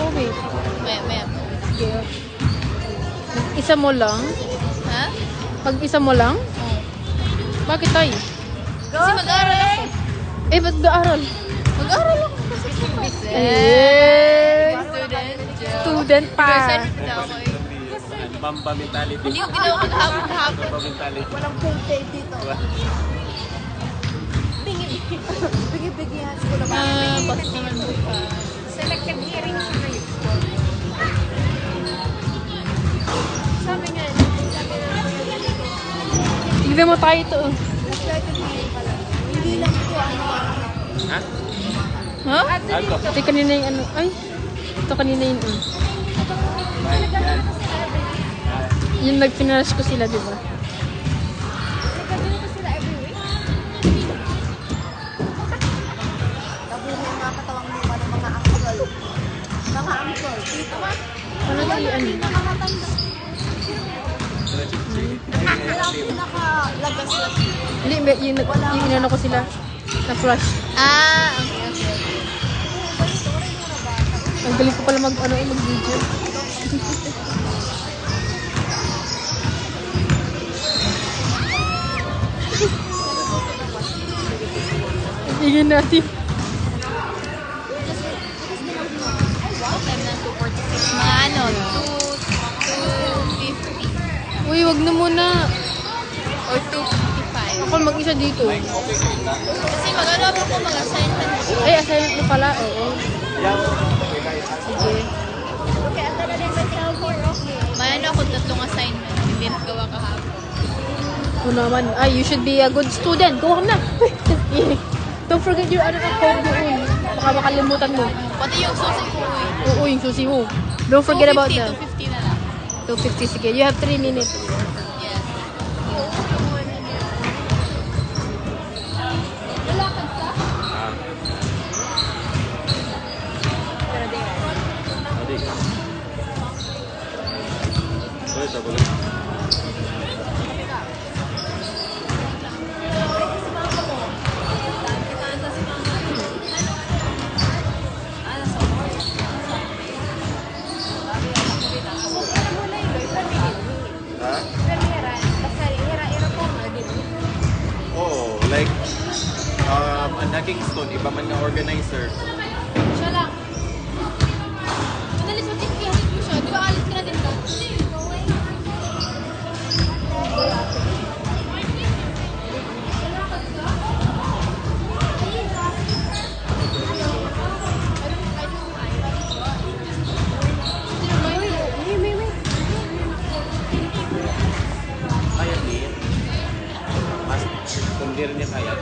uuwi? Maya. Sige. Isa mo lang? Ha? Pag isa mo lang? Oo. Bakit tayo? Kasi mag-aaral ako. Eh, ba't gaaral? Mag-aaral ako kasi Eh, student. student pa. Student na ako eh. Mamba mentality. Hindi ko ginawa kahapon. Mamba mentality. Walang pulte dito. Bigi-bigihan ko na ba? Basta naman bukas. Selective hearing siya ngayon. Sabi nga, Tignan mo tayo ito. selective hearing pala. Hindi lang ito ano. Ha? Ha? Ano? Ito kanina yung ano. Ay, ito kanina yung yung nag-finish ko sila, di ba? Ganito sila every week. Tabuhin ang mga katawang luma ng mga uncle. Mga uncle. Dito ba? Ano si ano? Nakakatanda. Wala akong pinakalagas na. Hindi, yung inano ko sila. Na-flush. Okay. Ang galing ko pala mag-video. Ingin natin. Time na 2:46. Mga ano, 2:50. Uy, wag na muna. Or 2:55. Ako mag-isa dito. Kasi mag-ano ako mag-assignment. Ay, assignment mo pala. Oo. Sige. Okay, ang tala din ba siya okay? May ano ako, 3 assignment. Hindi nagawa kahapon. Oo naman. Ay, you should be a good student. Go na. Don't forget your ano na phone doon. Baka makalimutan mo. Pati yung susi ko eh. Oo, yung susi mo. Don't forget about that. 2:50 na lang. 2:50. Sige, you have 3 minutes. Yes. Ha? Basta hira-hira po nga din. Oo, like, ang naging stone, iba man na organizer. Siya lang. Madalis matitiyahin mo siya. Di ba alis ka na din ka? Kaya din. Mas, kung di rin niya kaya.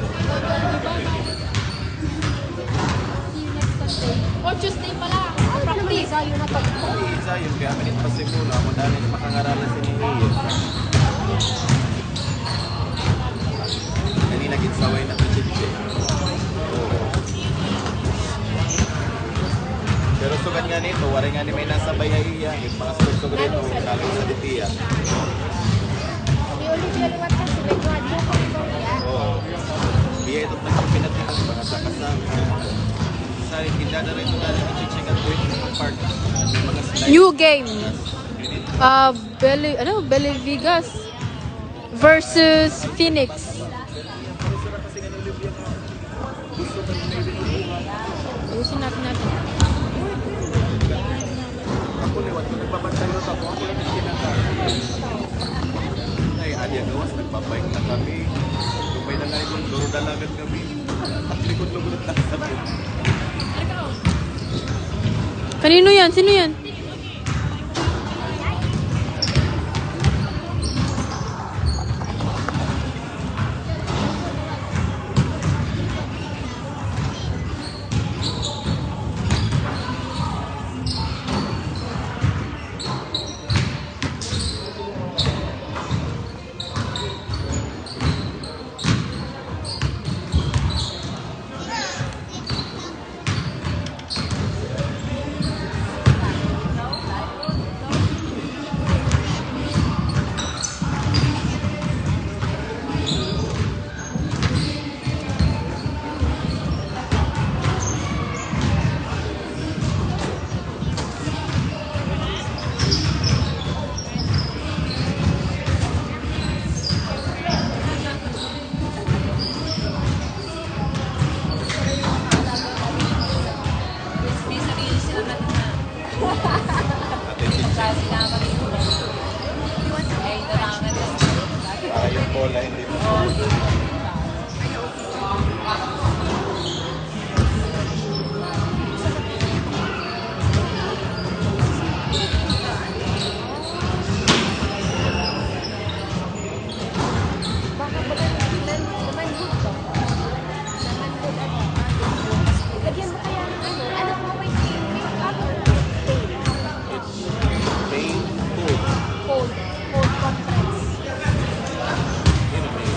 Or Tuesday pala. Practice. Ayun na to. Isa yun, kaya manit pa siguro. Ako dahil na makangaralan si Nini. Kanina ginsaway na ito, Chichi. Pero sugan nga nito, wari nga ni may nasa bayaiya. Yung mga sugan nito, kalong sa ditiya. Si Olivia liwat kasi may graduate ko ito niya. Oo. Biya ito na yung pinatikas, mga sakasang. Sa hindi na rin ito dahil ni Chichi at Wait ng part. Mga slide. New game. Belly Vegas versus Phoenix. Ayusin natin. Ako liwat, nagbabantay na ako. Ako lang yung kinakar. Ay, adya gawas, nagbabike na kami. Lumay na nga yung duro dalagan kami. At likod-lugod lang sa boat. Kanino yan? Sino yan? Para yung bola hindi mo. Baka ba naman good to? Naman good ano? Lagyan mo kaya ng ano? Ano po may Pain, food. cold compress. Yun ang main.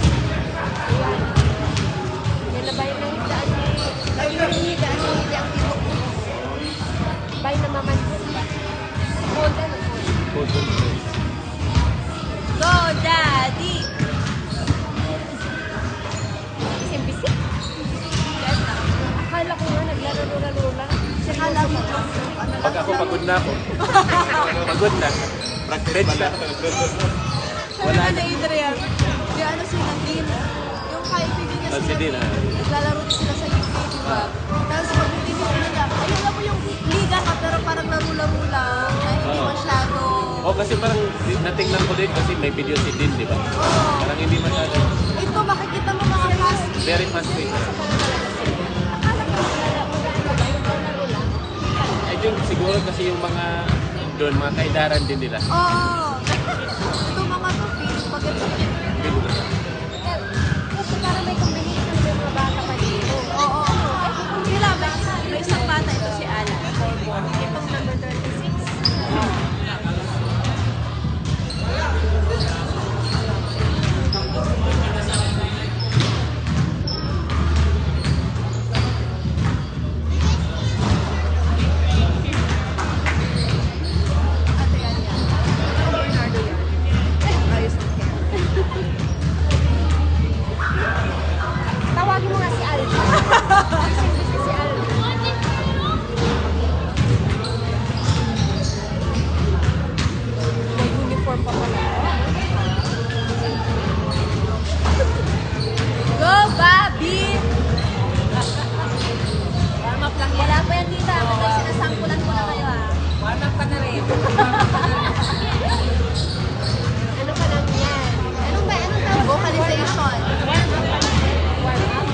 Yan na ba yung nangidaan ni... Ay, yung nangidaan ni hindi ang tibok mo. Bay na maman good ba? Cold ano? Food compress. Go, Daddy! Bising-bising. Akala ko nga naglalaro-laro lang. Akala mo Pag ako pagod na ako. Pagod na. Practice pala. Wala na Adrian. Di ano sila, Dean. Yung kaibigan niya Si Dean, ah. Naglalaro din sila sa UK, di ba? Tapos pag-ibig nila, ay alam mo yung liga ka pero parang laro-laro lang. Ay, hindi Oo. masyado. Oh, kasi parang natingnan ko din kasi may video si Dean, di ba? Parang hindi masyado. Ito, makikita mo mga fast. Very fast pace. I think siguro kasi yung mga doon, mga kaidaran din nila. Oo. Ito mga to, feeling pag-ibig. Kasi parang may combination ng mga bata pa dito. Oo. Sila, may isang bata ito si Ala. Itong number 36. Ate yan yan. Bernardo yan. Ayos na kaya. Tawagin mo nga si Alva. Busy si Alva. May uniform pa pala. Go, Bobby! Warm-up lang. Wala pa yan dito. Kasi sinasampulan ko na kayo ah. Warm-up ka na rin. Ano pa lang yan? Anong tawag? Vocalization. Warm-up.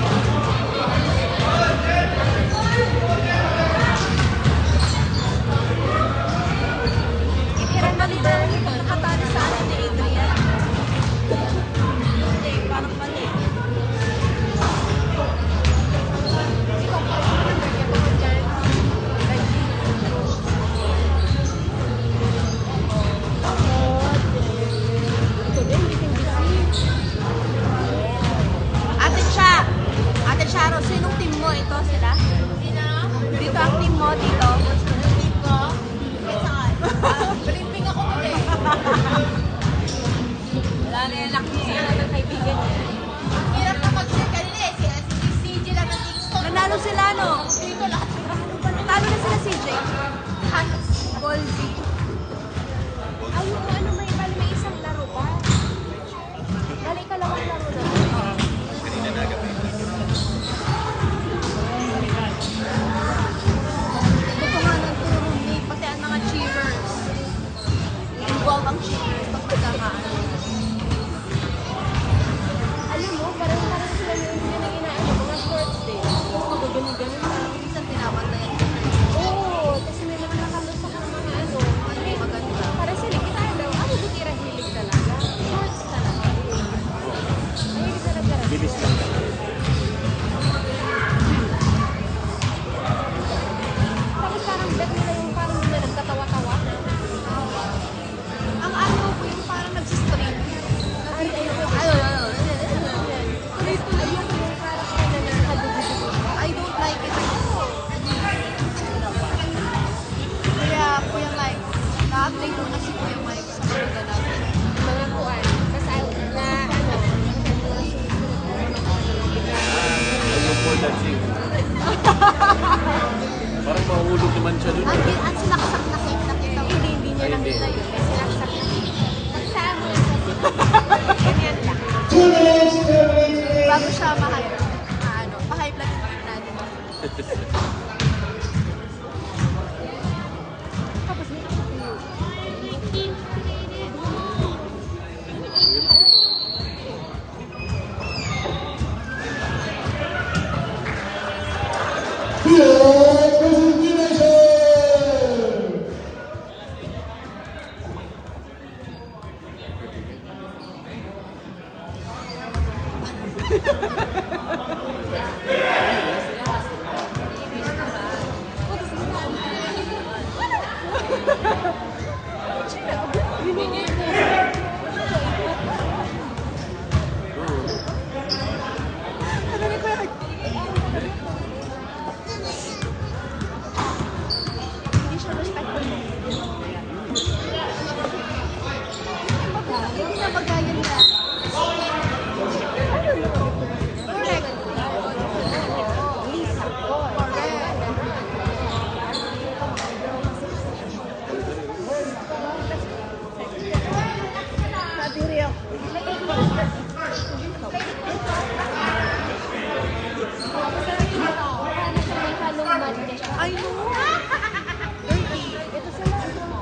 Parang mali ba? Nakatali sa atin ni Adrian. Hindi, parang mali. Ikaw pa rin number niya tungkol dyan. Ito din, bising-bising. Ate Charo, sinong team mo? Ito sila? Dito ang team mo, dito. Team ko? Saan? Briefing ako ulit. Wala na yung laki sila ng kaibigan niya. Hirap na mag-share kanina eh. Si CJ lang ng Kingston. Nanalo sila, no? Dito lahat. Talo na sila CJ. Golzy. Ay, yung ano, may isang laro pa. Dali ka lang ang laro na. Kanina na gabi. Gusto nga ng turo ni pati ang mga cheerers. Involve ang cheerers pag pagkakaan. Alam mo, parang sila yung inaano, mga shorts din. Magagaling-galing na. Minsan tinabantayan. Oo, kasi may mga nakalusa ka ng mga ano. Maganda. Para sila, kita daw, ano butira hilig talaga? Shorts talaga. Ay, talaga. Bilis lang. Tapos parang bet nila yung parang nila nagkatawa-tawa. Ang ano ko yung parang nagsistream. Ayoko yung character na nakadugudugo. I don't like it. Kaya Kuya Mike, na-update mo na si Kuya Mike sa mga ganap. Mga kuwan. Kasi na ano, Yung pole dancing. Parang mahulog naman siya dun. ang sinaksak na cake nakita mo. Hindi niya Ay, hindi. nakita yun. May sinaksak na cake. Saan mo? Ganyan lang. Bago siya ma-hype. Ano, pa-hype lang yung natin. I know. Ito sila ang tuwa.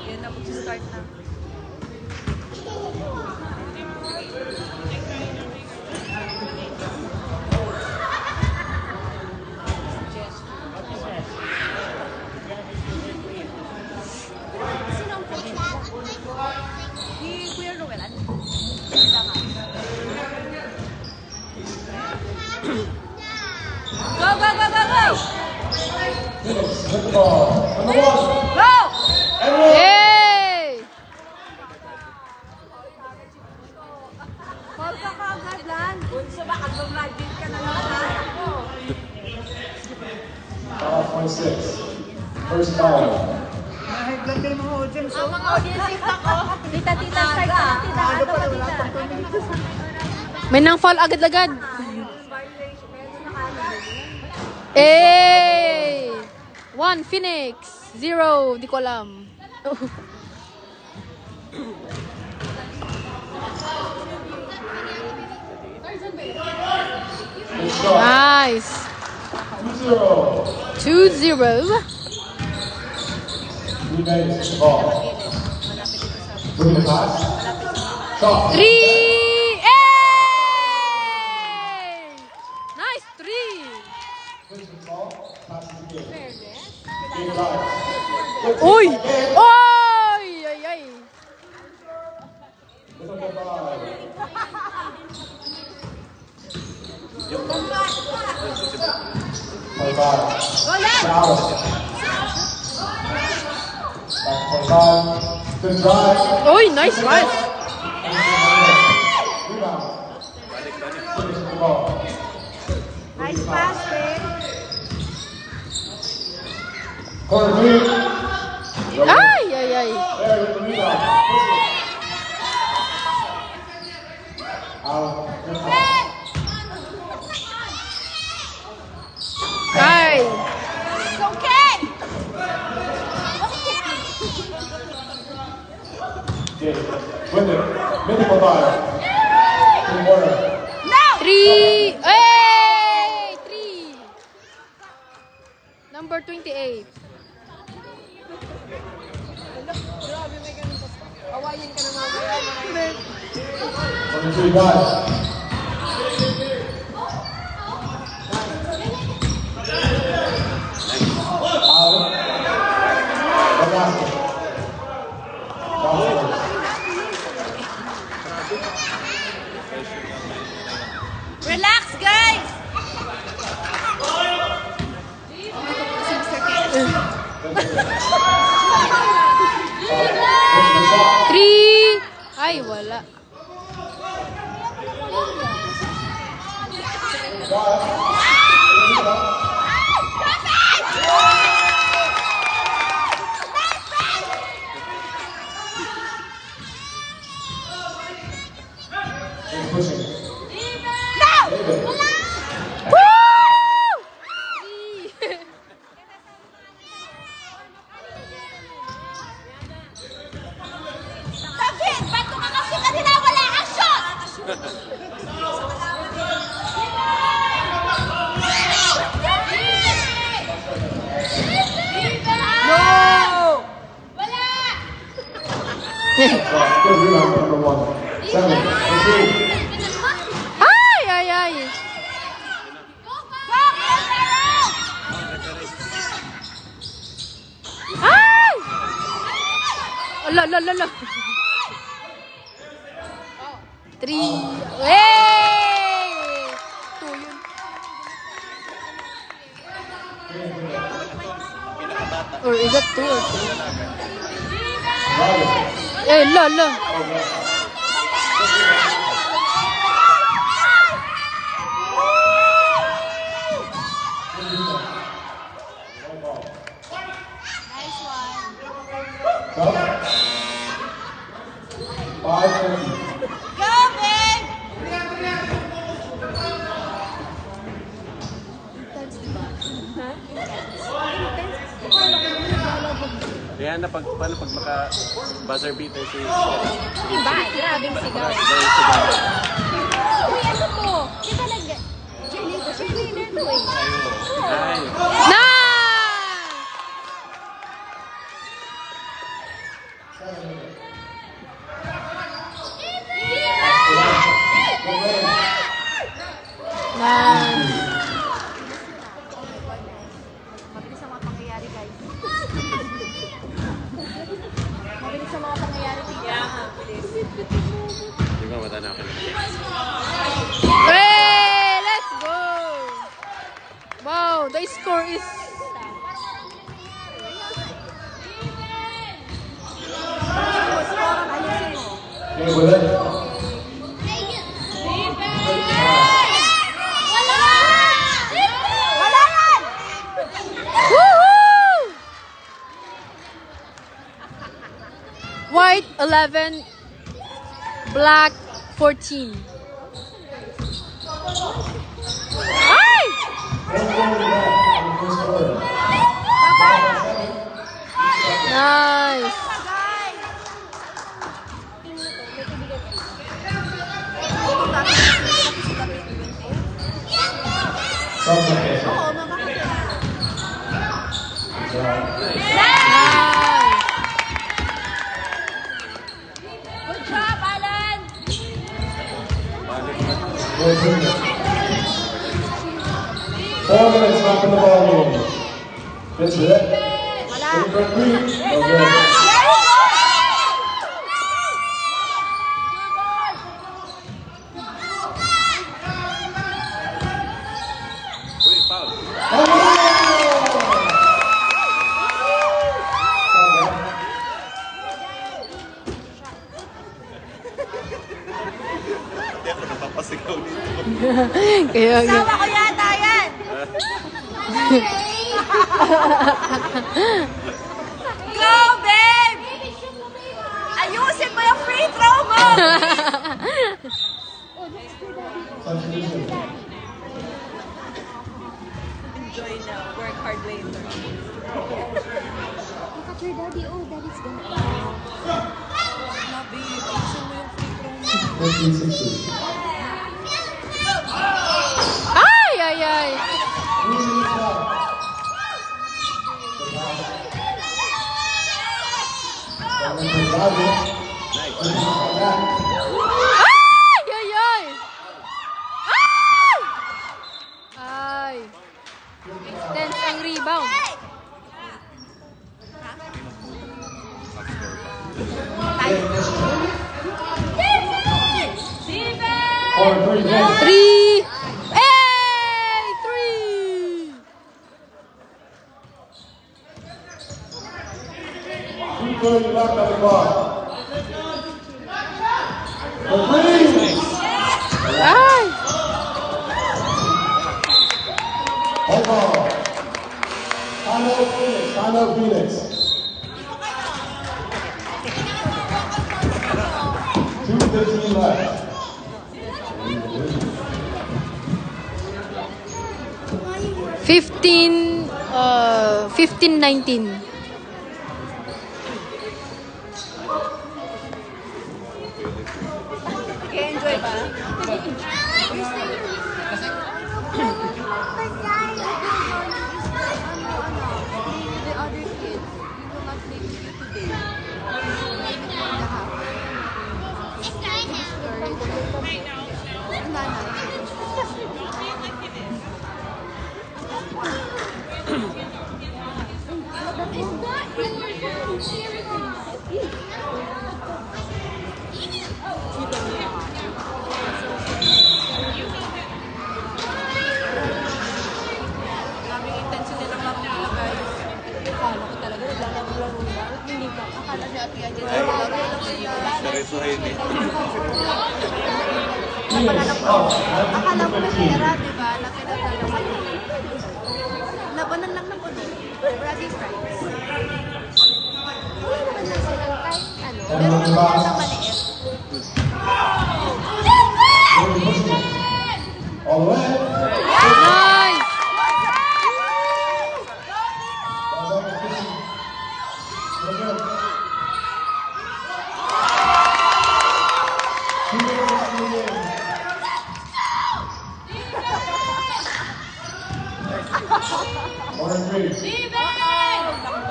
Yun na, mag-start na. Sino ang coach mo? Si Kuya Ruel. Ano? Go, go, go, go, go! Go! Yay! Call ka agad, Lan. Bunso ba? Mag-magic ka na naman. 26. First foul. Ang mga audience ako. Tita, start ka. Tita, ano pa, tita? May nang fall agad-agad. Eh! 1 Phoenix, 0 di ko alam. Nice. 2-0. 3 minutes to ball. Look at the pass. Shot. 3. Hey! Nice 3. Wins the ball. Passes the game. Game drive. Oy! Oy! Ay ay. Look at the ball. Play five. Foul. Back to 25. Good drive. Oy, nice pass. Rebound. Finish the ball. Nice pass, Rick. Corner three. Ay ay ay. There with the rebound. Out. Good foul. Ay. It's okay. Okay. With it. Minute for five. Two quarter. 3. Hey! 3. Number 28. Awayin ka na mga 23 guys. Out. The basket. Relax, guys! What's the shot? 3. Ay, wala. He's pushing. David. Woo! David, ba't ko ka kasi kanila Good rebound, number 1. 7. Proceed. Ay, ay, ay. Ay! Ala, ala, ala, ala. 3. Hey! 2 yun. Or is that 2 or 3? Eh, la, la. Go. 5:50. Kaya na paano pag maka buzzer beater si Iba, grabing sigaw. Uy, ano to? Di ba cheerleader? Cheerleader to eh. Ay, Nice! Nice. Mabilis ang mga pangyayari, guys. Mabilis ang mga pangyayari. di ba matana ako. Hey, let's go! Wow, the score is... Okay, with it. Woohoo! White 11, black 14. Ay! Nice. Substitution. Nice. Good job, Alan! 4 minutes left in the ball game. That's it. Ready for 3? Okay. Uy, foul. Hindi ako napapasigaw dito. Kaya nga. Ako yata yan! Go, babe! Ayusin mo yung free throw mo! Substitution. Enjoy now. Work hard later. Look at your daddy. Oh, daddy's gonna... Nabi, ayusin mo yung free throw mo. 50-60. Ay, ay, ay. 3 minutes left. Ay, ay, ay. Ay! Ay. Extends ang rebound. Three. Hey, three. Left on the clock. The three. Ay. Hold on. Tano Phoenix. 2:15 left. 15-19. Enjoy ba? The other kids, we will not play with you today. Grabe yung intention nila laro nila guys. Akala ko talaga naglalaro-laro na. Hindi ba? Akala si Ate Ate naglalaro lang sila. Seryosohin eh. Akala mo na pera, di ba? Na pinaglalaro. Labanan lang ng ulo. Bragging rights. Wala naman lang sila kahit ano. Meron naman yan ng maliit. All the way. Nice!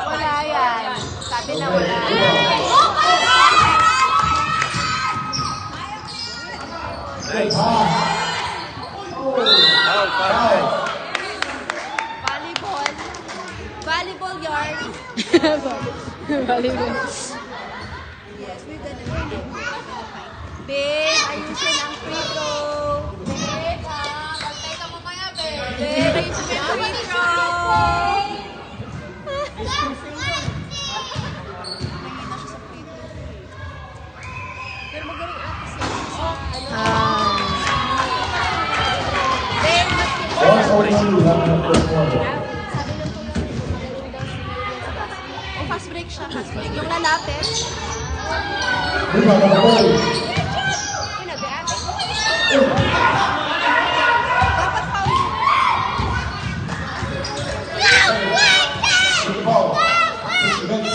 Wala yan. Sabi na wala. Nice. Foul, foul. Volleyball. Volleyball yard. Volleyball. Yes, we're gonna do it. Babe, ayusin ang free throw. Babe, bantay ka mamaya, babe. Babe, ayusin ang free throw. Pero magaling ate siya. Babe, mas 142 left in the first quarter. sabi ng tulong magaling daw si Miriam sa basketball. Oh, fast break siya, fast break. Yung lalapit. Rebound number 40. Sinabi ate. Dapat foul. With the ball. Mr. Vince.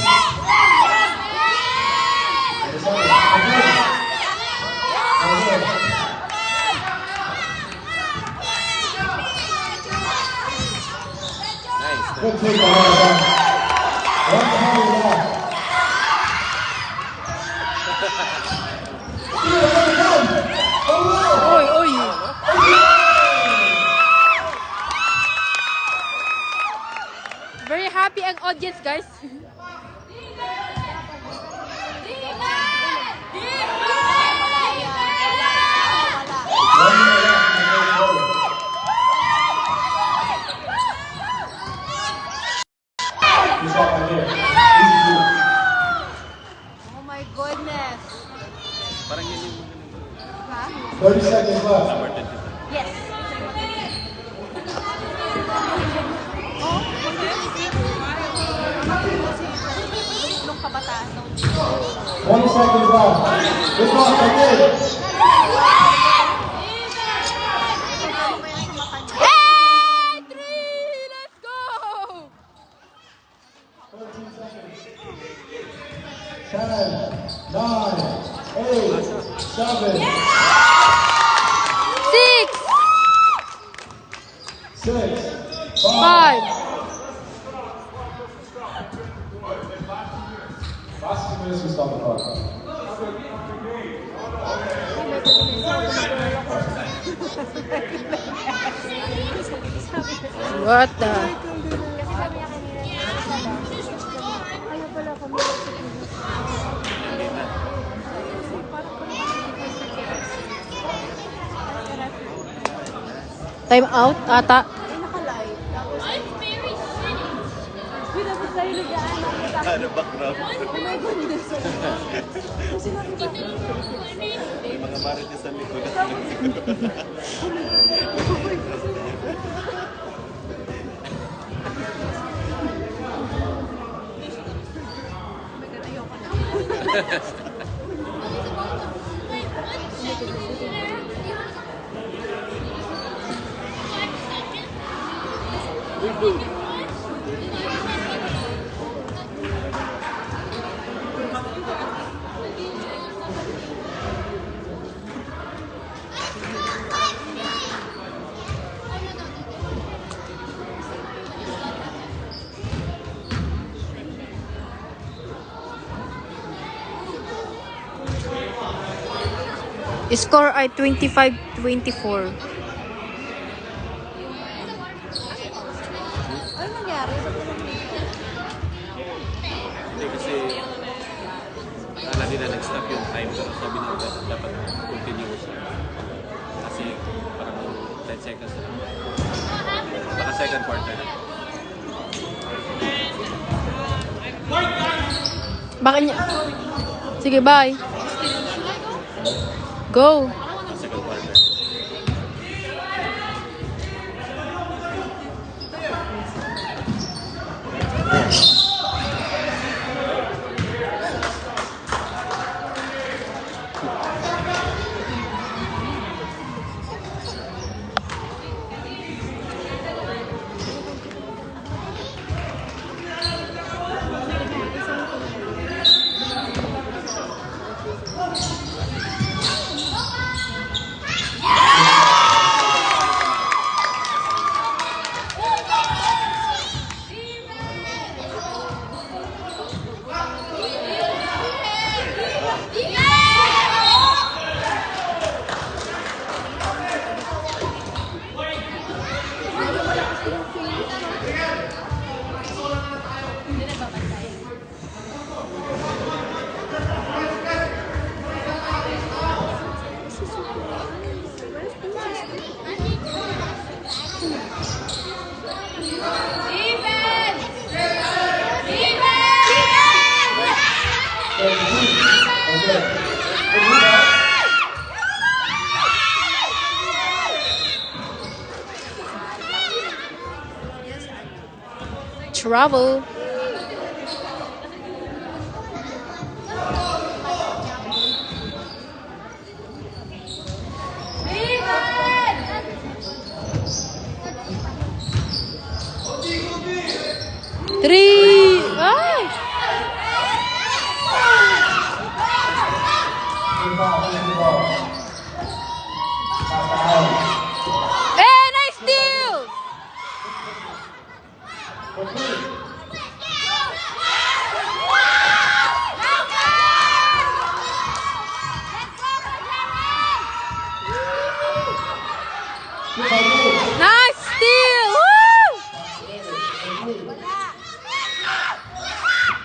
Nice. Good take on that. One penalty left. Oy, oy. Very happy ang audience, guys. He's off right there. Easy two. Oh my goodness. Parang yun yung Ha? 30 seconds left. number 10. Yes. Oh, nung kabataan daw. 20 seconds left. Good ball right there. Hey! 3! Let's go! 13 seconds. 10, 9, 8, 7, 6! 6, 5. 5! Last 2 minutes to stop the clock. What the? Kasi sabi niya kanina, ayaw pala kami sa Time out ata. ay naka-live. Tapos, dapat tayo nagaan. Ano background? Oh my goodness. Kasi nakita ko. May mga marites sa likod. Oh my God, ayoko na. Score ay 25-24. Ay, nangyari? Ba't naman Hindi kasi akala nila nag-stop yung time pero sabi nila dapat continuous lang. Kasi parang 10 seconds na lang. Baka second quarter na. Baka niya. Sige, bye. Go. Second quarter. Travel. Three. Ay! Eh, nice steal! Nice steal! Woo!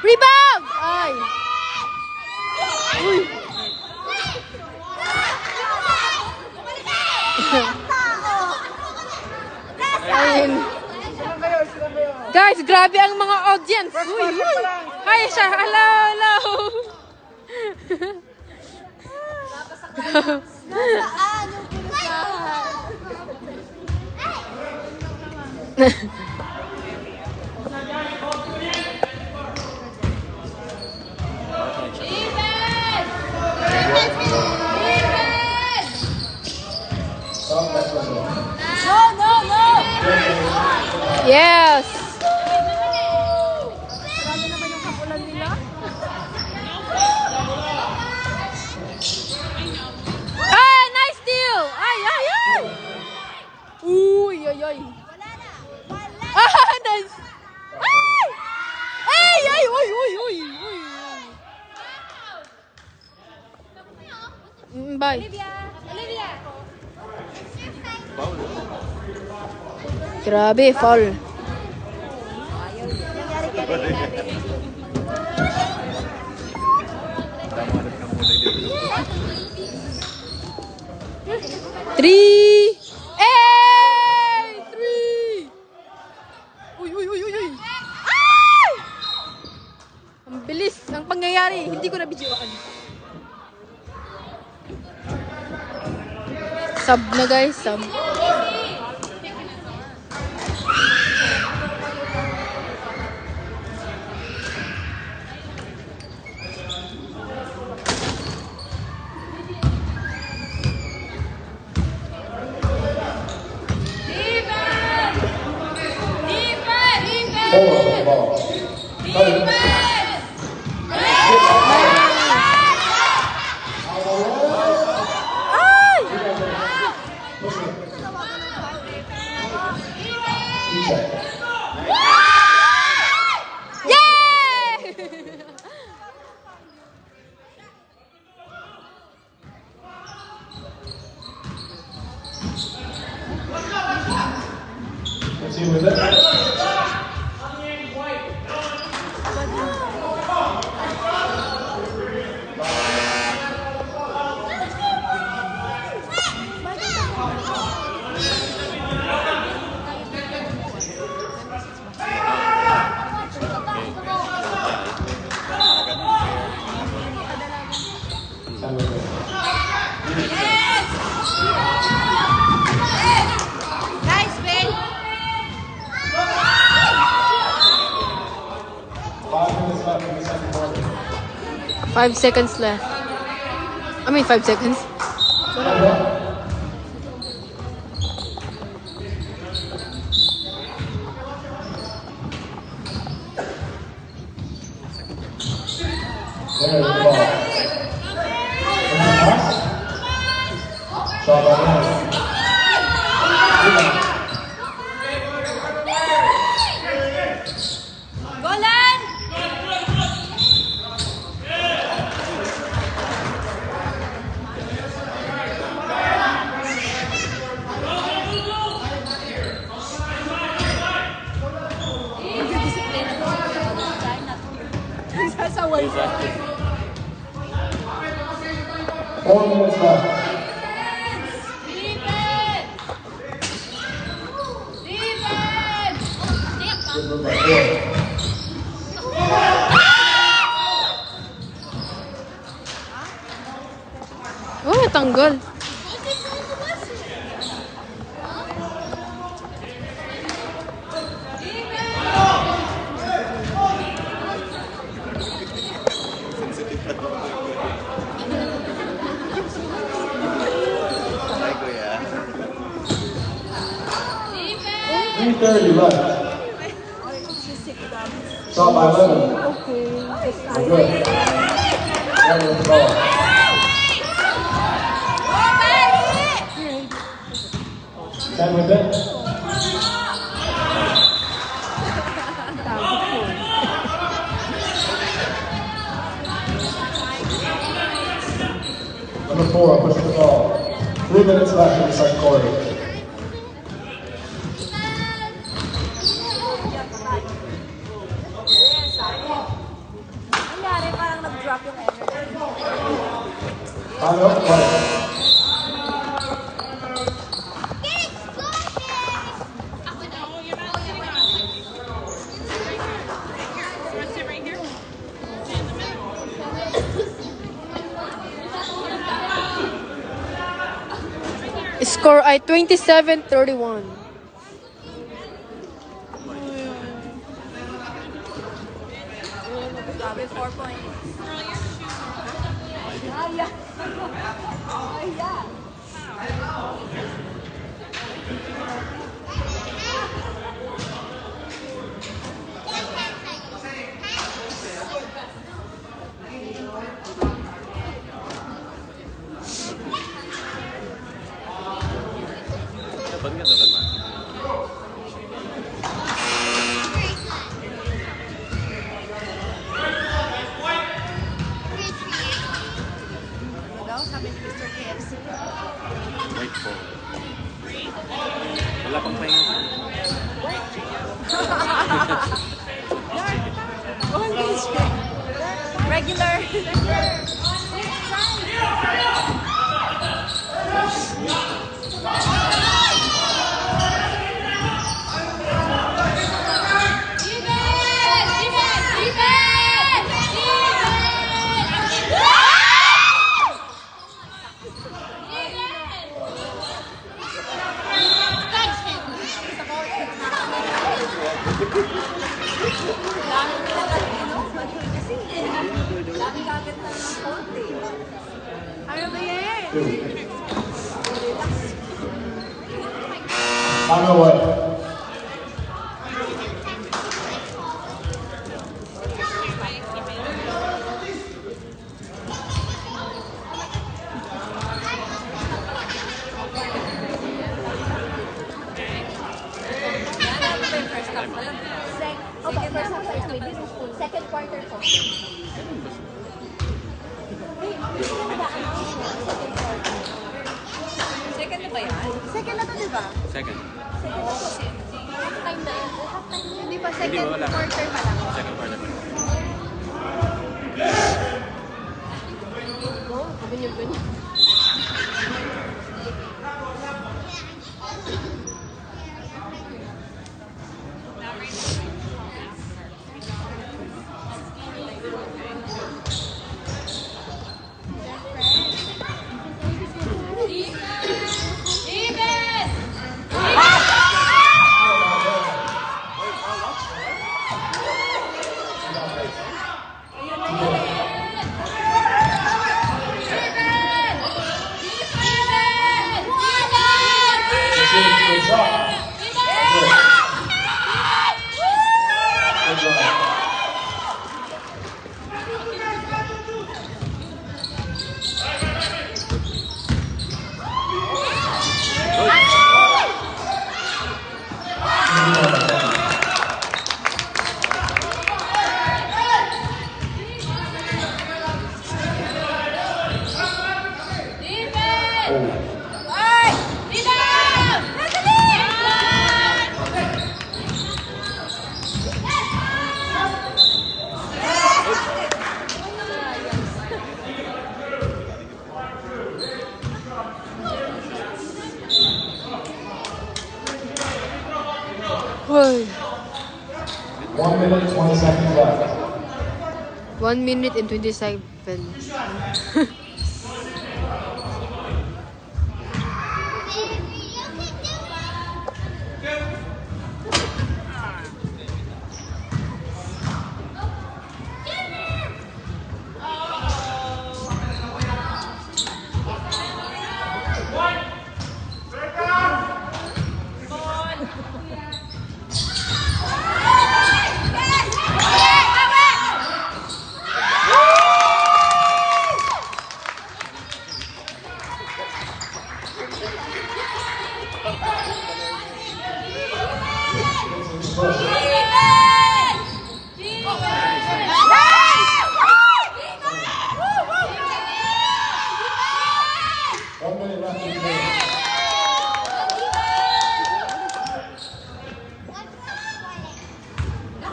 Rebound! Ay! Uy! Ayun. Guys, grabe ang mga audience. Uy, uy. Hi, siya. Hello, hello. Saan yung pinusahan? No, no, no! Yes. Grabe naman yung kapulan nila. Ay, nice steal. Ay, ay, ay. Uy, ay, ay. Ah, nice. Ay! Ay, ay, uy, uy, uy, uy. Bye. Olivia! Grabe, foul. Nangyari kay Reyna. Three. Hey! Three. Uy, uy, uy, uy, uy. Ay! Ang bilis. Ang pangyayari. Hindi ko na-videoan. Sub na guys, sub. Four on the ball. Let's see with it. 5 seconds left. I mean 5 seconds. There's the ball. Shot by Lance. Golan! Sasaway. 4 minutes left. Good move by Ford. Oh, natanggal. Ay, kuya. 3:30 left. Shot by Lemon. No good. There's the ball. Ten with it. Number 4, push the ball. 3 minutes left in the second quarter. Nangyari, parang nag-drop yung energy. Time out, play. Score ay 27-31. Grabe, 4 points. Dapat nga dapat man. Ano daw, sabi ni Mr. KFC. Wait for. Wala pang pahinga. Regular. Ano ba yan? Time away. Okay, first half is wait, this is full. Second quarter po. Second na ba yan? Second na to, di ba? Second. Half-time na yun. Half-time na. Hindi pa, Hindi second ba wala? quarter pa lang. Second part na pa. Oh, ganyan-ganyan. stop. Good job. Hoy. 1 minute, 20 seconds left. 1 minute and 20 seconds.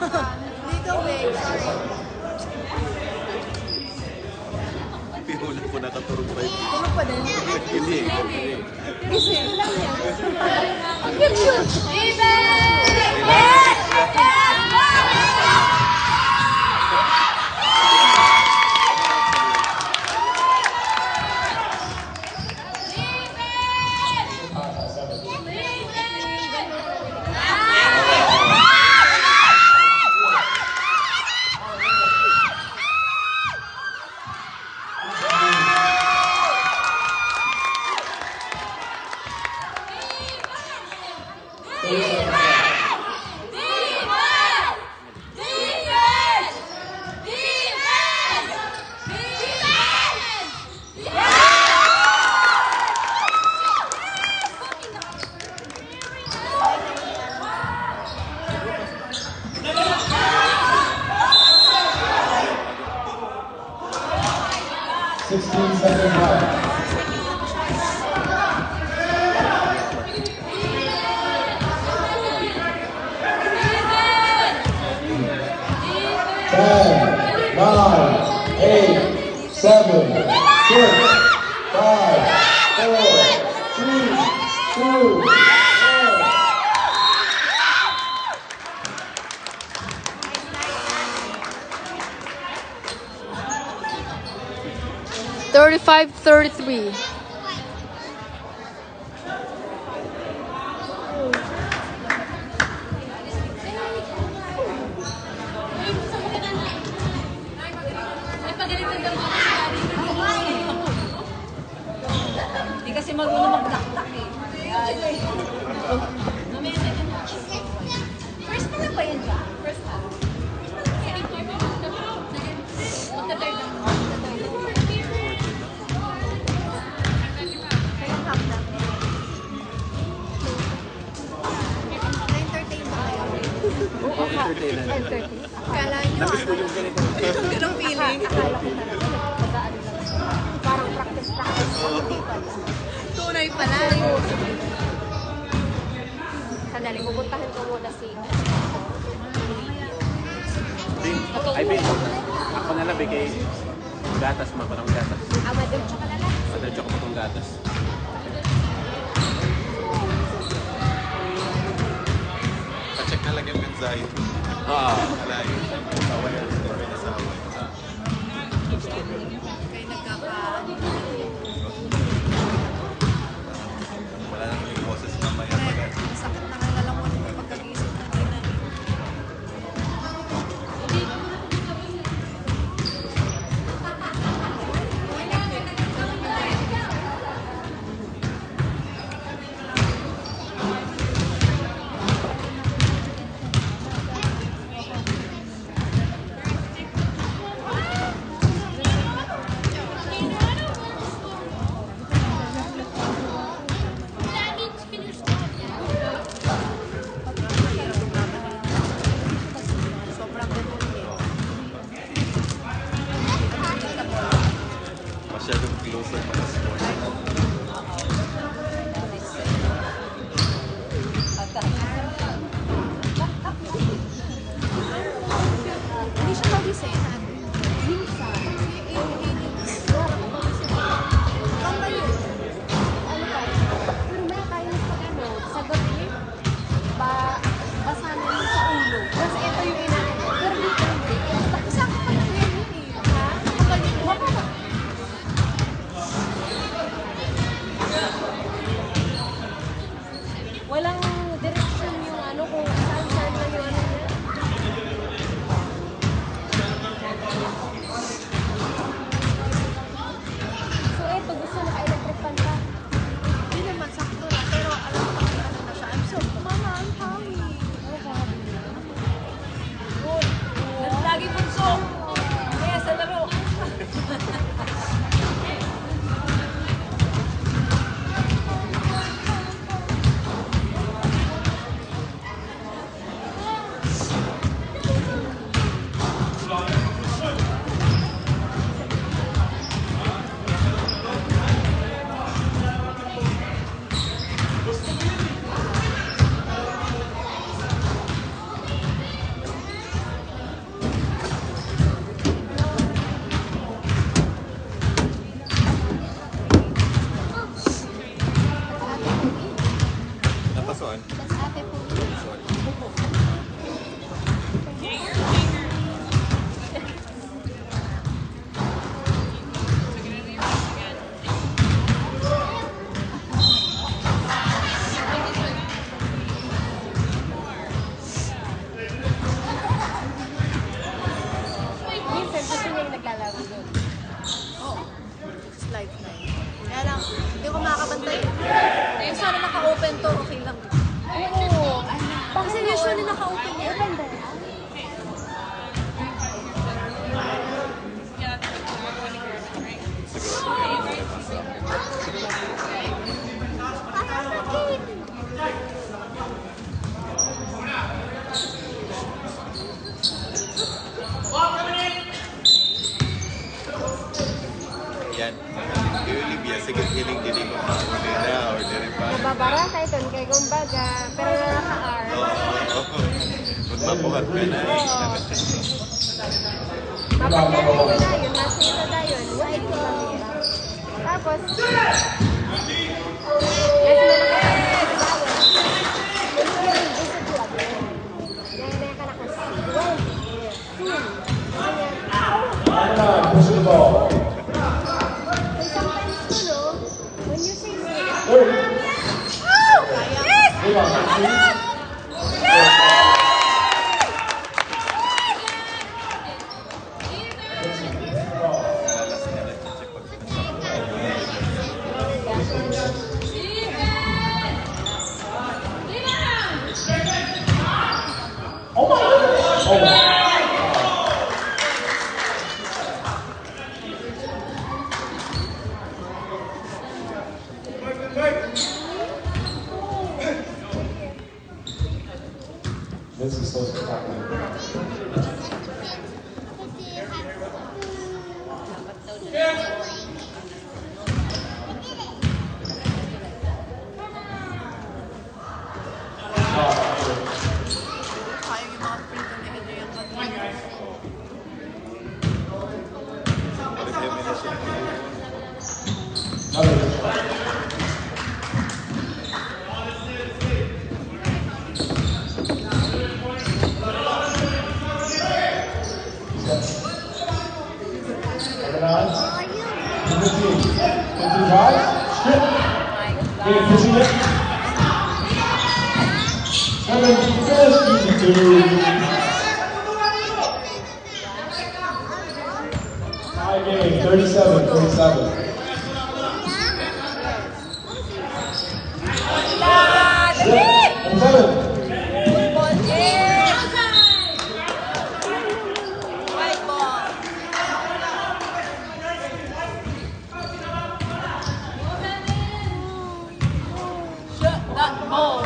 Dito, babe. Sorry. Pinuna po nakaturog pa yun. Tulog pa din. Hindi. Kasi lang yan. Ang cute! Seconds left. Ten, 9, 8, 7, 6, 5, 4, 3, 2, 35-33. Hindi kasi marunong mag-dakdak eh. First pa lang ba yan siya? First pa. Kala nyo, Ganong feeling. akala ko talaga nagpagaan lang. Parang practice. Tunay pala. Sandali, pupuntahan ko muna si... Ay, Ben. Ako na lang bigay gatas mo, parang gatas. Madiretso ka na lang. Madiretso ko pa itong gatas. Pa-check na lang yung mensahe. Oo. Alayo. Asawa yan. May nasawa. Kayo nagkaka... Wala nang yung boses mamaya. Sakit na nga lang mo nung pagkagising natin na. masyadong close ang mga score. Hindi siya mag-isehan. Minsan. Ano pa? Pero may kayo sa ano, sa gabi, basahan mo sa ulo. Kasi ito yung inaano. Pero dito hindi. Isa ka pa na yan eh. Ha? Kapag baka ba? Walang direction yung ano kung saan lang yung ano niya. So eto, gusto na ka-electric fan ka. Hindi naman sakto na, pero alam ko kung ano na siya. I'm so, mama, ang hawi. Lagi punso. Kaya sa laro. Napasuan? That's ate po. Minsan, gusto niya yung naglalaro doon. Oo. It's lifeline. Kaya lang, hindi ko makakabantay. Kung sana naka-open to, okay lang. Oo. Kasi usually naka-open yan. Maganda yan. Yan. Di Olivia, sige hiling dili ko mauli na or dili pa. Mababara tayo doon kay Gumbaga, pero naka-R. Oo. Kung mabuhat ka na. Mapagkari ko na yun, nasa ito na yun, white ko lang yun. Tapos, yes, Push the ball. sometimes, you know, when you say so, 30. Rebound, Lalas na nag-check pag Oh my goodness. Oh my. This is so spectacular. Kaya yung mga freedom ni Adrian mag-win. Tie game, 37-37. And 7. White ball. Shut that ball.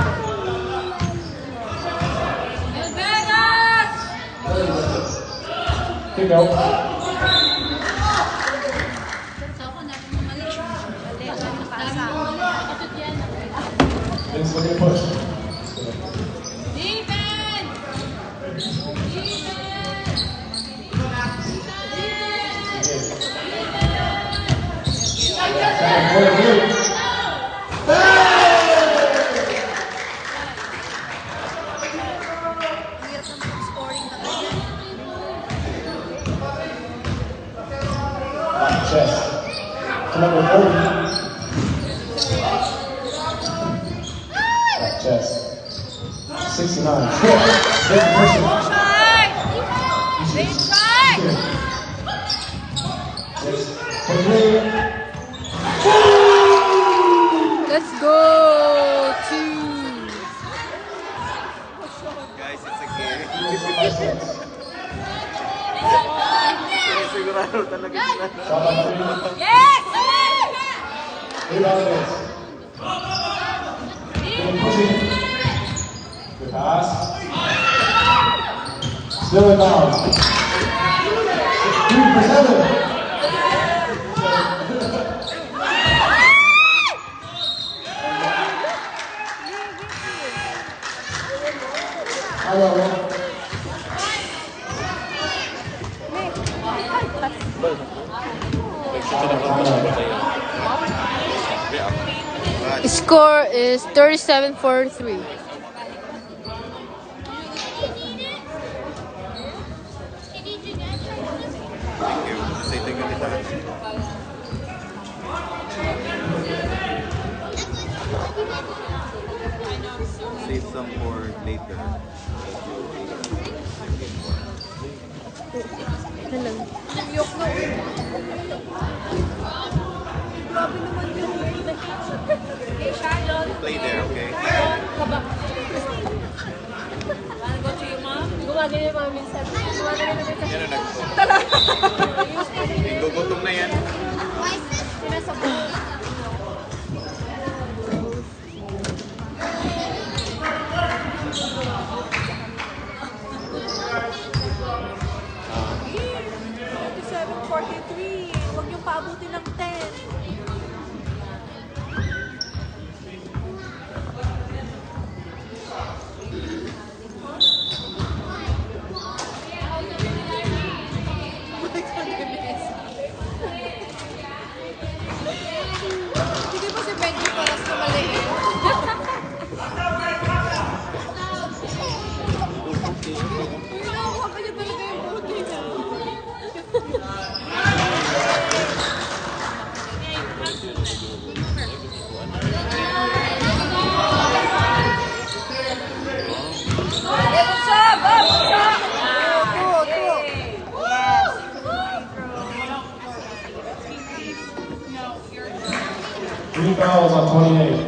Kick out. Sa ako na Look at push. Hirap naman ang scoring na ganyan. Chess. To number 30. Chess. 69. Score. Big person. They tried! Let's go! 2. Guys, it's a game. Sigurado talaga sila. Shot by 3. Yes! Rebound is. Pushing. Good pass. Still in bounds. 3 for 7. Score is 37-43. Thank you. Say thank you kita. Save some for later. Hello. Yok na ulit. Grabe naman yun. Hey, Charlotte. Play there, okay? Wanna go to your mom? Gumagano yung mga minsan. Gumagano yung minsan. Yan ang nagpo. Gugutom na yan. Sinasabot. Huwag niyong paabutin ng 10. Hindi ba si Benji paras na maliit? Nakuha ka niya talaga yung buti niya. Three fouls on 28.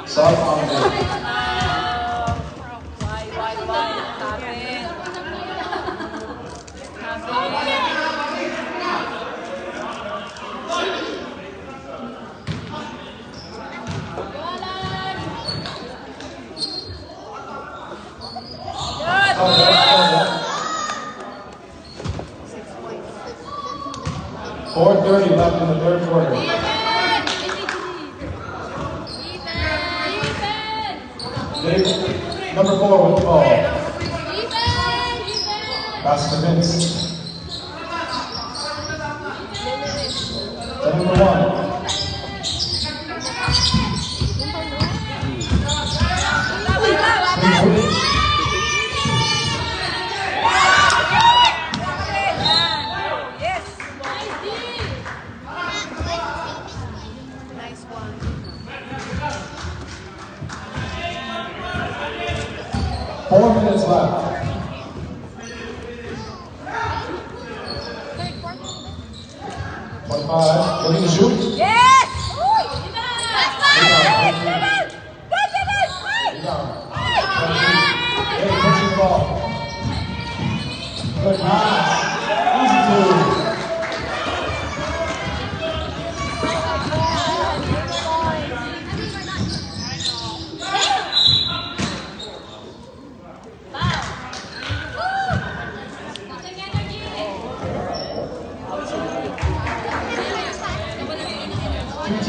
Shot on net. .4:30 left in the third quarter. Dave, number 4 with the ball. Pass to Vince. To number 1. Nice one. 4 minutes left. Looking to shoot. Yes! Pushing the ball. Good pass. Easy two.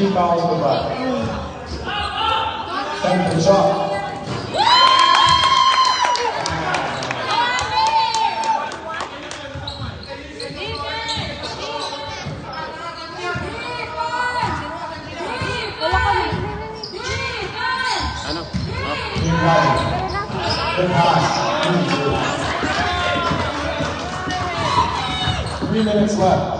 Team fouls for 5. 10 for the shot. Ano? Oh. Team Rising. Good pass. 3 minutes left.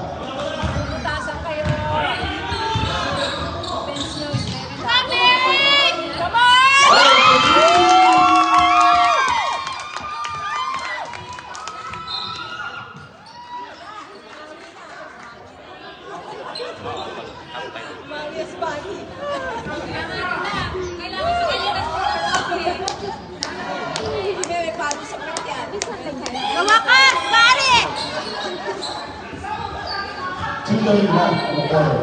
Lumakas! Pare! 2:30 left in the quarter.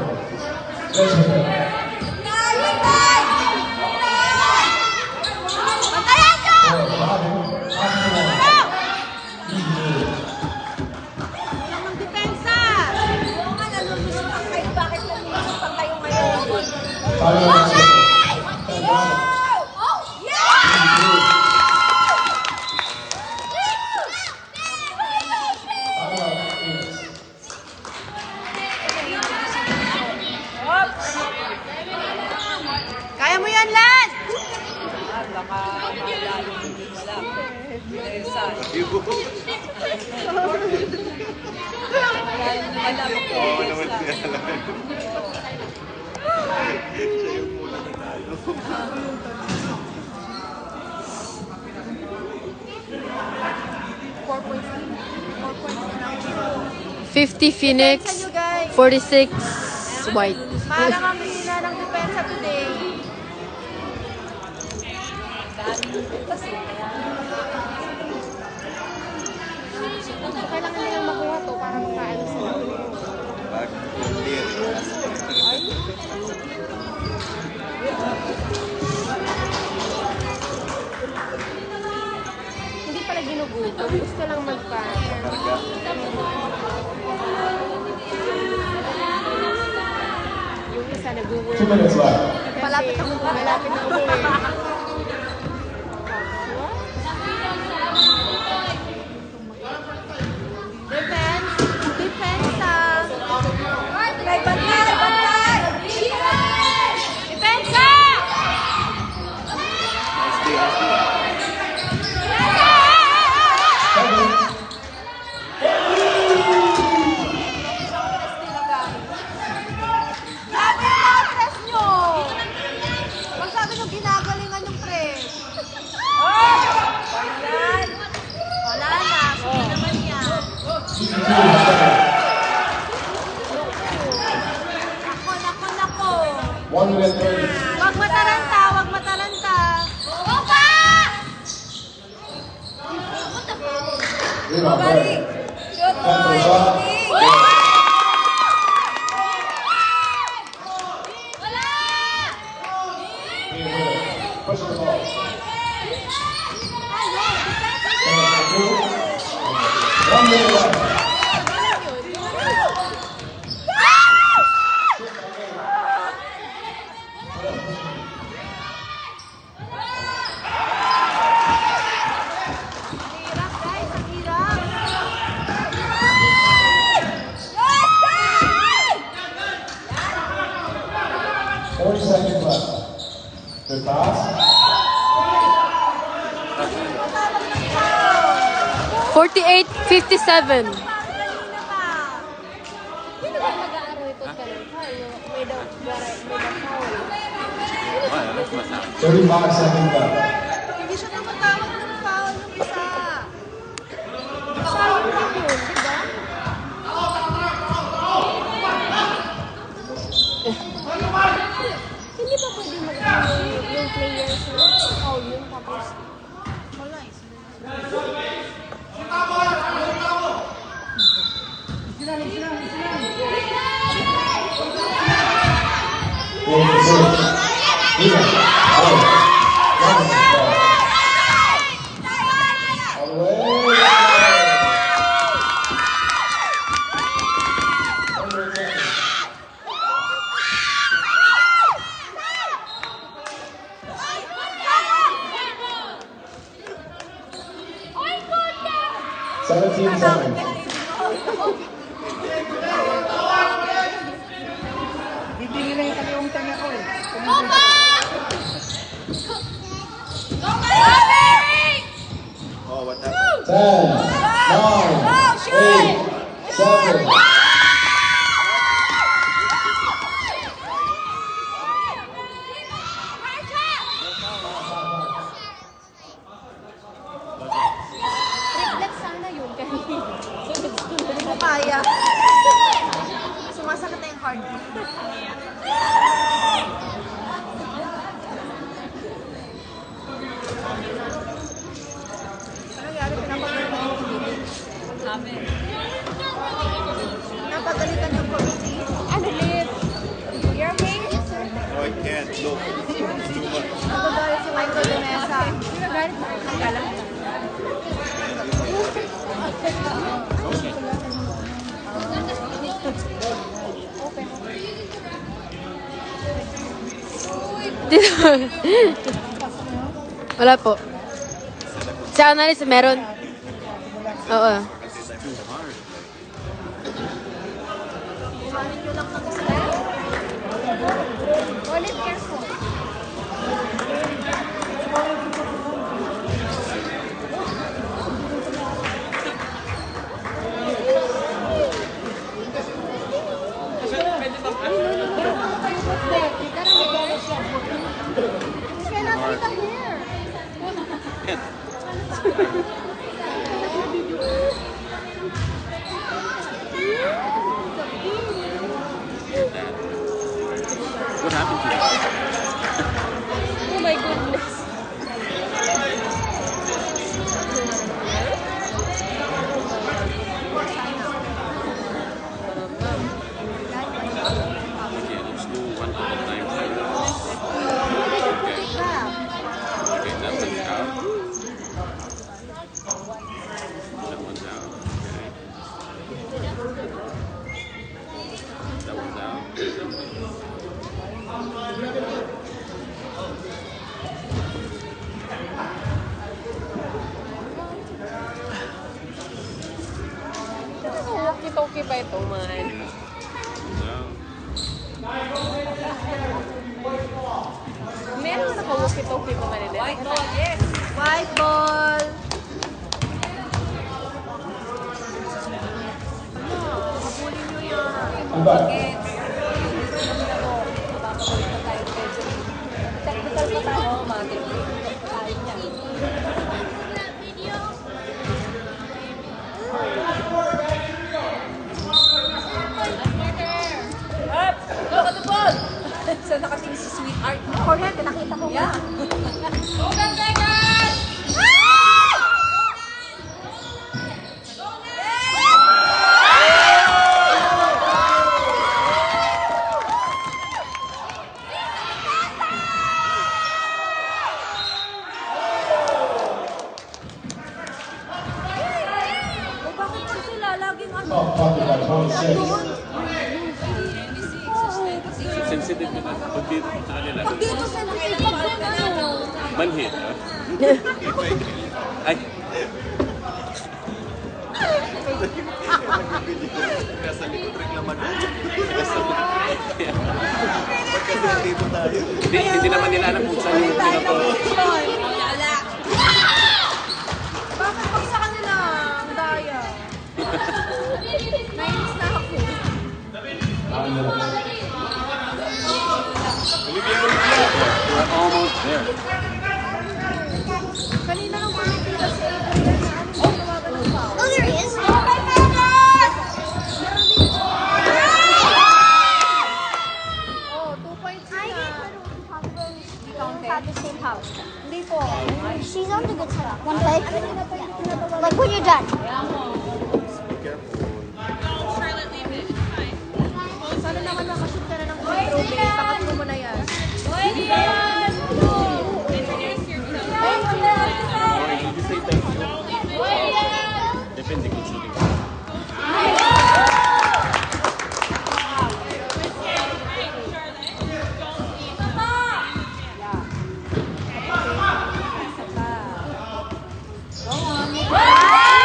Benjamin. Pantayan nyo! Walang ang depensa! Oo nga, nalulusutang kayo. Bakit nalulusutang kayo ngayon? Kaya mo yan, Lan! Oo naman siya. Siya yung muna natalo. 50 Phoenix, Depensa nyo, guys. 46 White. Parang ang hina ng depensa today. Kailangan nilang makuha to para makaano sila. Pag clear. Hindi pala ginugutom. Gusto lang magpasa. Karga. Yung isa nag-work. 2 minutes left. Malapit ako. Malapit na umuwi. Defense! Depensa! May bantay! Bantay! Depensa! Sabi mo, press nyo! Pag sabi nyo, ginagalingan yung press. Ayan. Wala na. Sige naman yan. Nako. 1 minute 30. Wag mataranta, wag mataranta. Opa! Rebound, Barry. 10 for the shot. Team winner. Push the ball. 10 for 2. 1 minute left. Hirap guys, ang hirap. 40 seconds left. Good pass. 48-57. Sino ba mag-aaroy ito ka ng foul? May daw foul. Wala, mas masabi. 35 seconds left. Hindi siya tumatawag ng foul yung isa. Sayang lang yun, di ba? Hindi ba pwede mag-aaroy yung players na foul yun tapos Wala eh. Rebound. 17 seconds. Oh, what happened? 10, 9, 8, 7. Reflex sana yun kanina. Hindi ko kaya. Sumasakit na yung heart. Ano nangyari? Pinapagalitan yung committee. Pinapagalitan yung committee. Ano, Liv? You're okay? Yes, sir. Oh, I can't. Look. It's too much. Nagagalit si Michael de Mesa. Nagalit na ang galang. Wala po. Sa analyst, meron. Oo. Kuhanin nyo lang ng isa. Olive, careful. Cannot eat the hair. What happened to you? Oh my goodness. Okay, let's do one at a time. Okay, that one's out. That one's out. Okay. That one's out. Walkie-talkie ba ito, man? Meron na naka-walkie-talkie pa man din. White ball, yes! White ball. Habulin nyo yan. I'm back. Technical pa tayo, Mate. Kaya niya. Go to the ball! Saan nakatingin si sweetheart? Correct, nakita ko nga. O bakit po sila laging ano? Off pocket by 26. Sensitive na pag dito sa kanila. Pag dito sensitive, pag doon ano? Manhit, ha? Ay, Nasa likod reklaman. Nasa likod. Ba't kasi nandito tayo? hindi naman nila alam kung saan yung pinapalo. Bakit pag sa kanila, ang daya? Nainis na ako. We're almost there. Kanina nung kumipila si Adrian na ano yung tawagan ng foul. Oh, there is. Oh, 2 points I na. had the same house. Hindi po. She's on the good side. One play. Like when you're done. Sana naman makashoot ka na ng free throw, babe. Pangatlo mo na yan. Or did you say thank you? Depende kung shooting.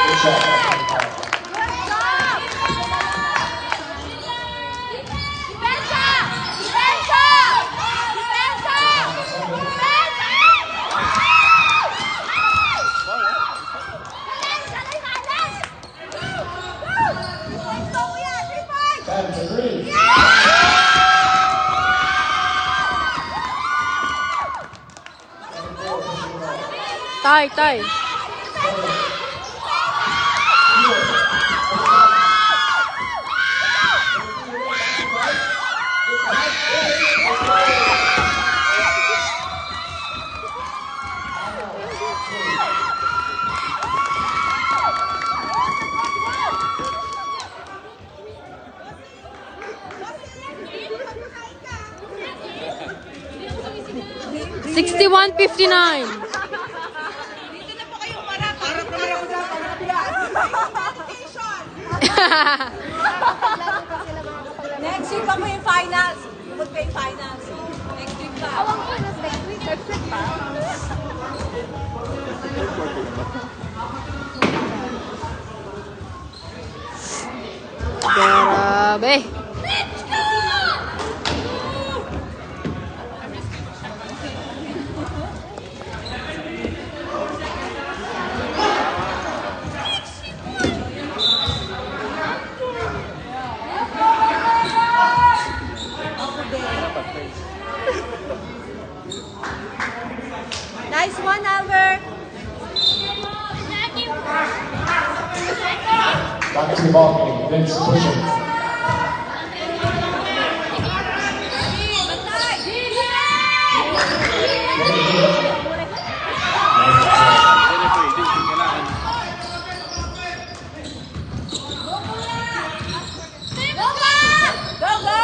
Good shot. Tie. Sixty-one 59. Next week pa mo yung finals. Mag-play finals. Next week pa. Next week pa. Grabe. Nice one, Albert. Back to the ball game. Vince pushing. Pwede po, hindi kailangan. Go, go!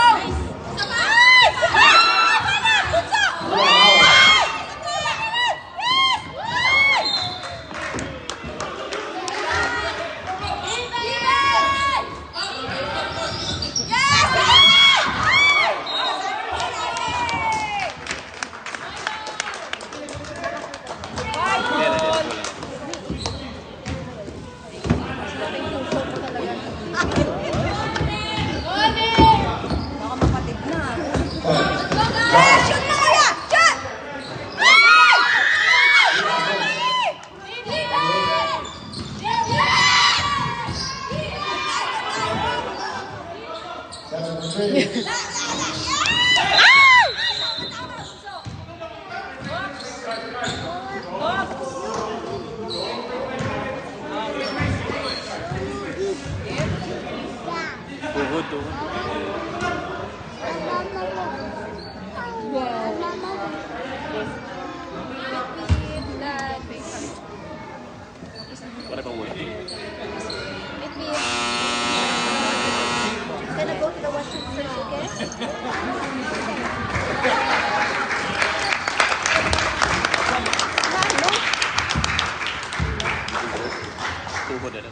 Baka mapatig na. Shoot mo kaya! Shoot! Tuhod. Wala pang working. Gonna go to the washroom first, okay? Tuhod na.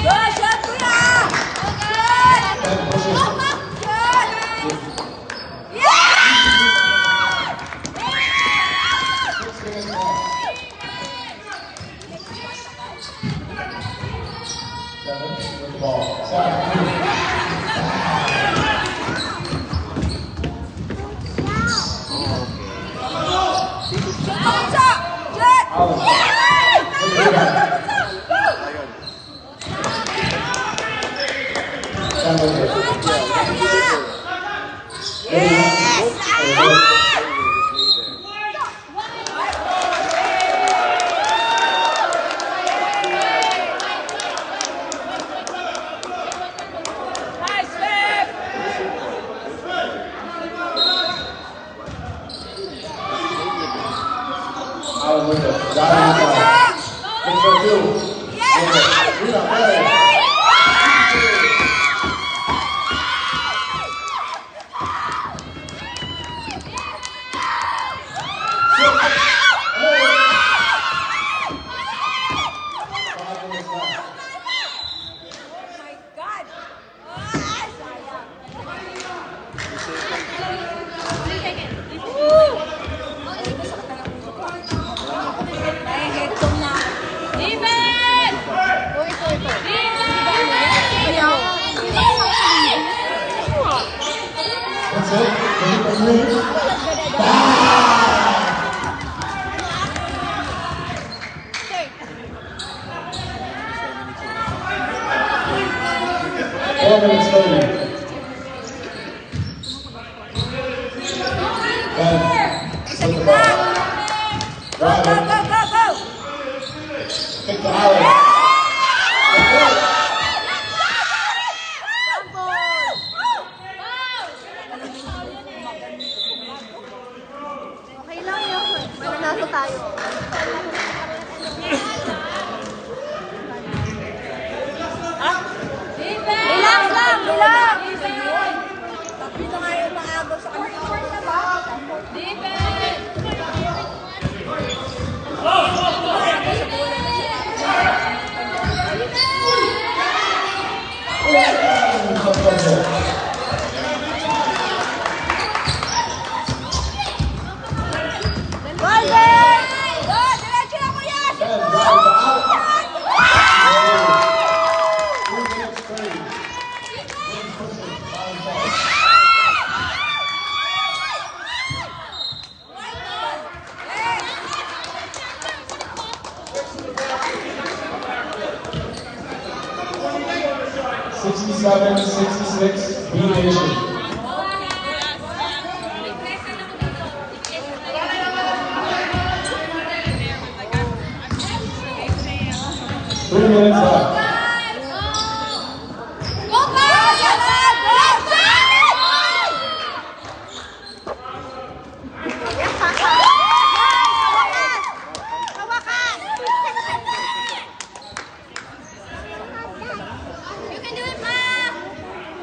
Good, shot, kuya! Seven with the ball. 7-2. Allen. With the rebound. 7-8. Allen with it. Got it inside. Looks for two. With it. Rebound. Play. Ay, headphone na. Defense! 4 minutes 30. 10. Split the ball. Drive it. Kick to Allen. Okay lang yun. Mananalo tayo. Relax lang, relax. Dito nga yung mga agaw sa kanila. Seven, 66, B Nation. Three minutes left.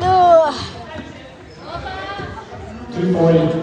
No. 2:40.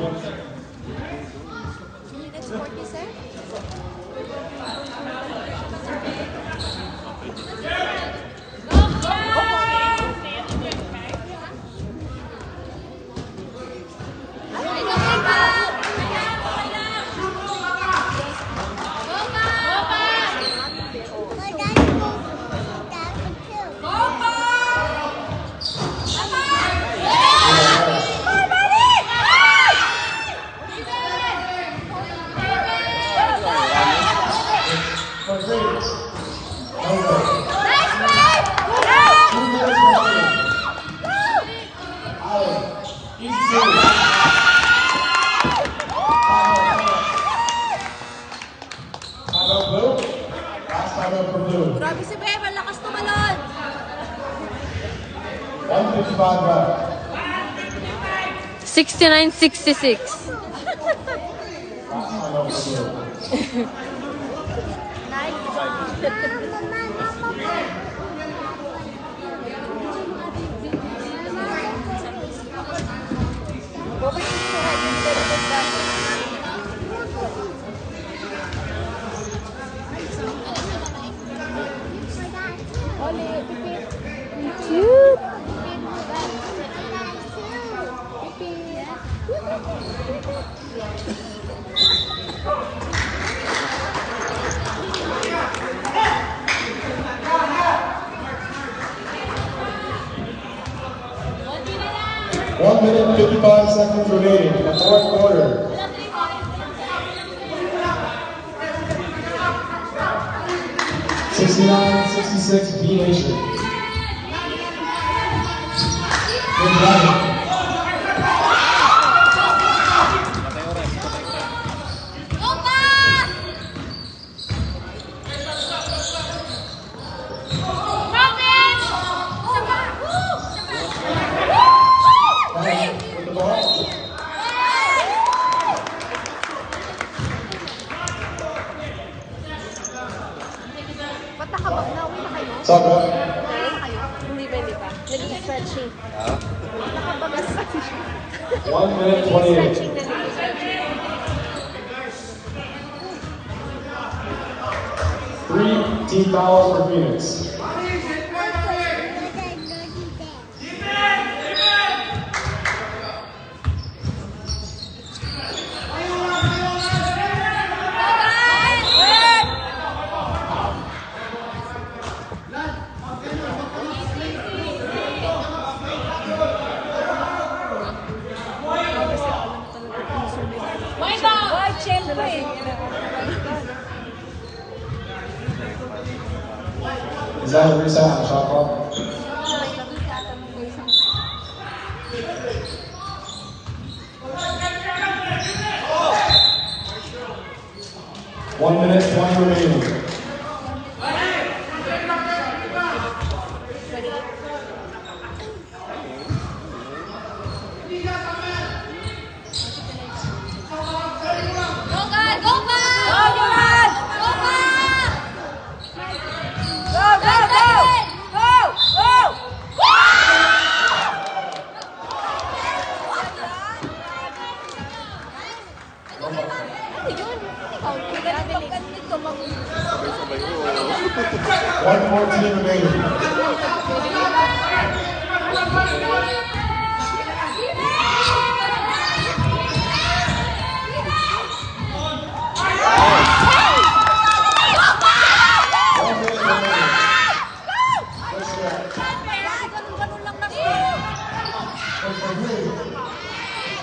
Grabe si Bebe, lakas tumalon. 1:55 left. 69-66. Cute. One minute, 55 seconds remaining in the fourth quarter. (69-66) B Nation. Good drive. With the ball. Ba't nakabag na? Uwi na kayo? Stop it. Uwi na kayo? Hindi pa. Nag-stretching. Nakabagas pa. 1 minute, 28. Stretching na nag-stretching. 3 team fouls for Phoenix. Is that a reset on the shot clock? 1 minute 20 remaining. Sabay-sabay ko. 1:14 remaining.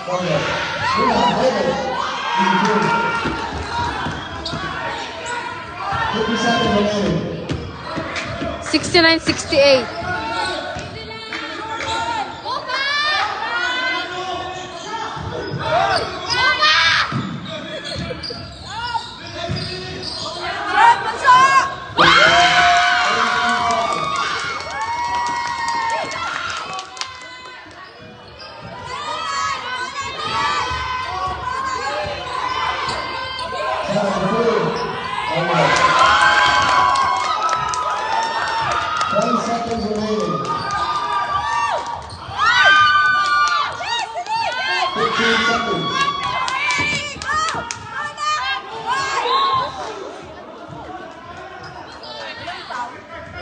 Remaining. 69-68.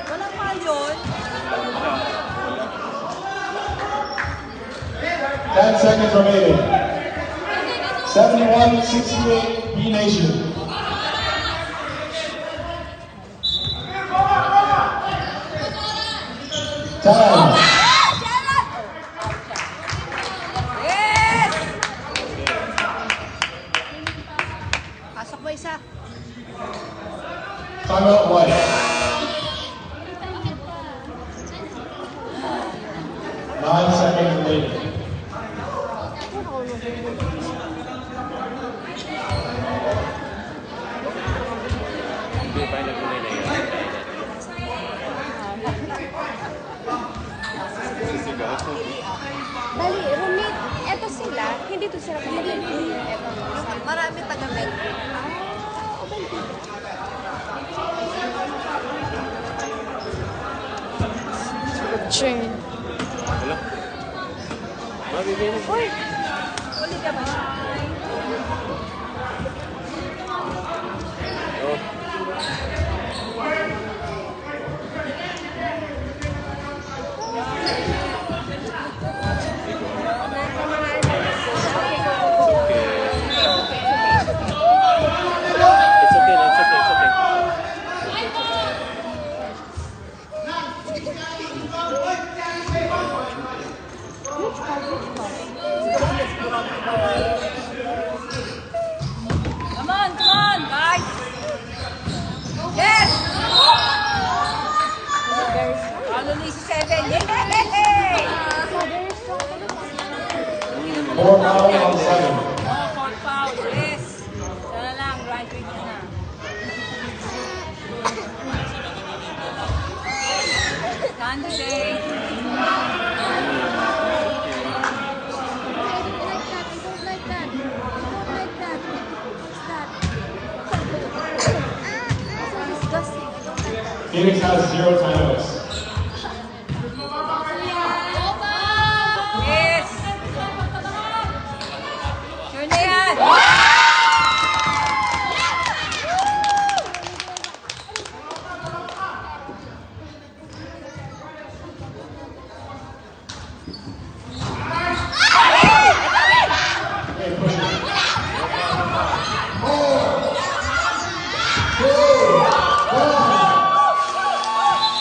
Walang mahal yun. 10 seconds remaining. 71-68 B Nation. Time. Pasok mo isa. Timeout 1. Nine seconds remaining. Hindi pa yung nagkulay na yun. Sisigaw. Dali, roommate, eto sila. Hindi to sila kapatid. Eto. Marami taga-med. Train. Wala. Mabibili. Uli ka ba? Oh. It's okay, it's okay, it's okay. Come on, guys! Yes! Ano ni si Seven? Yay! 4 foul on 7. Fourth foul, yes. Sana lang, graduate na. Candidate. Phoenix has 0 timeouts. Yes! Sure na yan!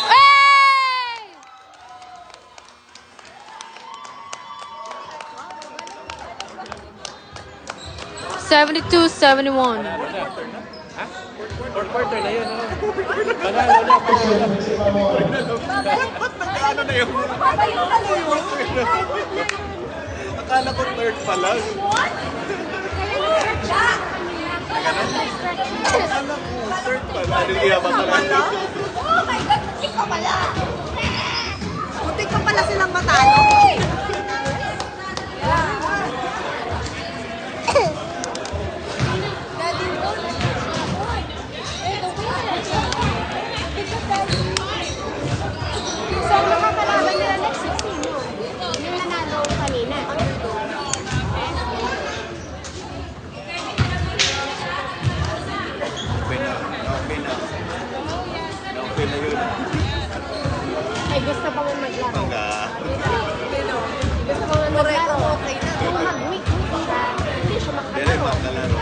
Hey! 72-71. Panalo na. Ha? Fourth quarter na yun. Ano? Panalo na. Nagkaano na yun? Akala ko third pa lang. Hallelujah, Wala? Oh my God, muntik pa pala. Muntik pa pala silang matalo. So, ang makakalaban nila next week, sino? Yung nanalo kanina. Okay na. Okay na. Okay na yun. Ay, gusto pa mo maglaro. Pagka... Gusto pa mo maglaro. Okay na. Kung mag-week-week siya, hindi siya Dere, makakalaro. makalaro.